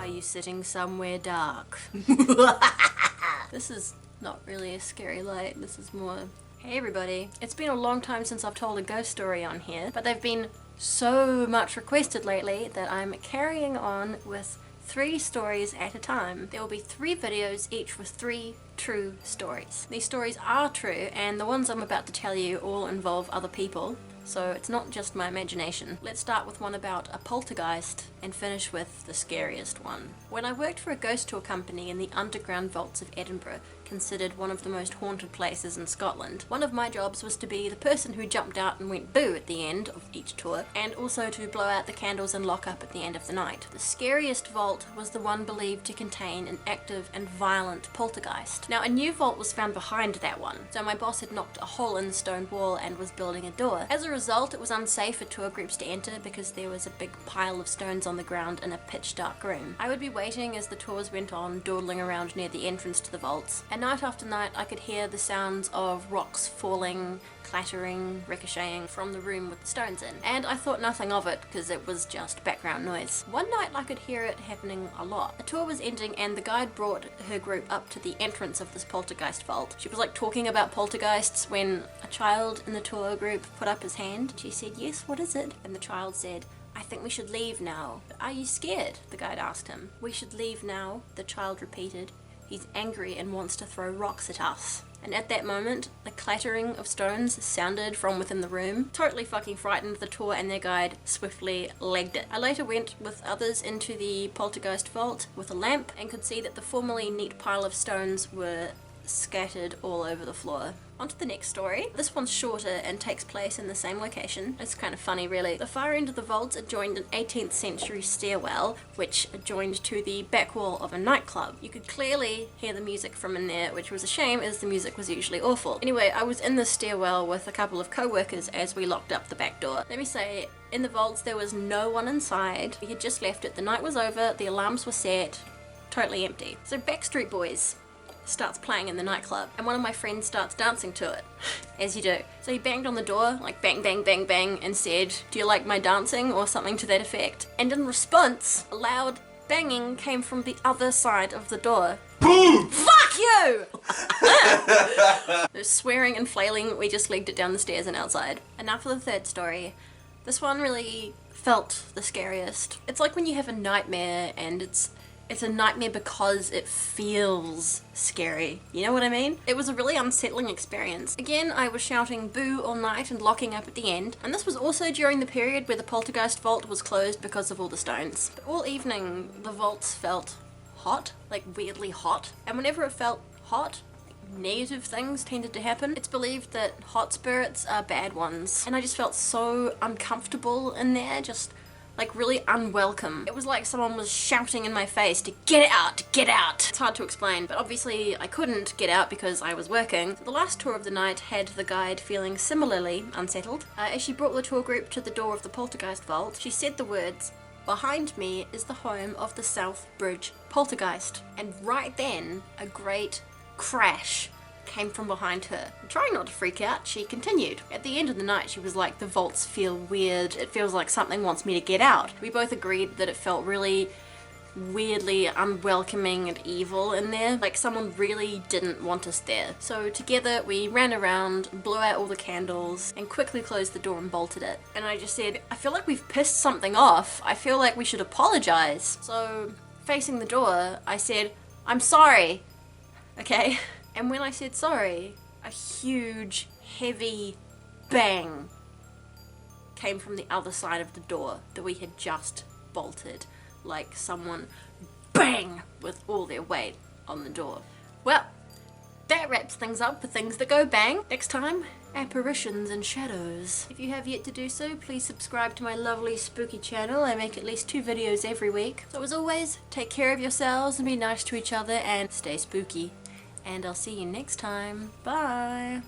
Are you sitting somewhere dark? This is not really a scary light, this is more... Hey everybody, it's been a long time since I've told a ghost story on here, but they've been so much requested lately that I'm carrying on with 3 stories at a time. There will be 3 videos, each with 3 true stories. These stories are true, and the ones I'm about to tell you all involve other people, so it's not just my imagination. Let's start with one about a poltergeist and finish with the scariest one. When I worked for a ghost tour company in the underground vaults of Edinburgh, considered one of the most haunted places in Scotland, one of my jobs was to be the person who jumped out and went boo at the end of each tour, and also to blow out the candles and lock up at the end of the night. The scariest vault was the one believed to contain an active and violent poltergeist. Now, a new vault was found behind that one, so my boss had knocked a hole in the stone wall and was building a door. As a result, it was unsafe for tour groups to enter because there was a big pile of stones on the ground in a pitch dark room. I would be waiting as the tours went on, dawdling around near the entrance to the vaults, and night after night I could hear the sounds of rocks falling, clattering, ricocheting from the room with the stones in, and I thought nothing of it because it was just background noise. One night I could hear it happening a lot. The tour was ending and the guide brought her group up to the entrance of this poltergeist vault. She was like talking about poltergeists when a child in the tour group put up his hand. She said, "Yes, what is it?" And the child said, "I think we should leave now." "Are you scared?" the guide asked him. "We should leave now," the child repeated. "He's angry and wants to throw rocks at us." And at that moment, the clattering of stones sounded from within the room. Totally fucking frightened, the tour and their guide swiftly legged it. I later went with others into the poltergeist vault with a lamp and could see that the formerly neat pile of stones were scattered all over the floor. On to the next story. This one's shorter and takes place in the same location. It's kind of funny, really. The far end of the vault adjoined an 18th century stairwell, which adjoined to the back wall of a nightclub. You could clearly hear the music from in there, which was a shame as the music was usually awful. Anyway, I was in the stairwell with a couple of co-workers as we locked up the back door. Let me say, in the vaults there was no one inside. We had just left it. The night was over, the alarms were set, totally empty. So Backstreet Boys starts playing in the nightclub, and one of my friends starts dancing to it, as you do. So he banged on the door, like bang, bang, bang, bang, and said, "Do you like my dancing?" or something to that effect. And in response, a loud banging came from the other side of the door. Boom! Fuck you! There's swearing and flailing, we just legged it down the stairs and outside. And now for the third story. This one really felt the scariest. It's like when you have a nightmare and it's a nightmare because it feels scary. You know what I mean? It was a really unsettling experience. Again, I was shouting boo all night and locking up at the end. And this was also during the period where the poltergeist vault was closed because of all the stones. But all evening, the vaults felt hot, like weirdly hot. And whenever it felt hot, negative things tended to happen. It's believed that hot spirits are bad ones. And I just felt so uncomfortable in there, just like really unwelcome. It was like someone was shouting in my face to get out, to get out. It's hard to explain, but obviously I couldn't get out because I was working. So the last tour of the night had the guide feeling similarly unsettled. As she brought the tour group to the door of the poltergeist vault, she said the words, "Behind me is the home of the South Bridge poltergeist." And right then, a great crash came from behind her. Trying not to freak out, she continued. At the end of the night, she was like, "The vaults feel weird. It feels like something wants me to get out." We both agreed that it felt really weirdly unwelcoming and evil in there. Like someone really didn't want us there. So together we ran around, blew out all the candles, and quickly closed the door and bolted it. And I just said, "I feel like we've pissed something off. I feel like we should apologize." So facing the door, I said, "I'm sorry." Okay? And when I said sorry, a huge, heavy bang came from the other side of the door that we had just bolted. Like someone bang with all their weight on the door. Well, that wraps things up for things that go bang. Next time, apparitions and shadows. If you have yet to do so, please subscribe to my lovely spooky channel. I make at least 2 videos every week. So as always, take care of yourselves and be nice to each other and stay spooky. And I'll see you next time. Bye!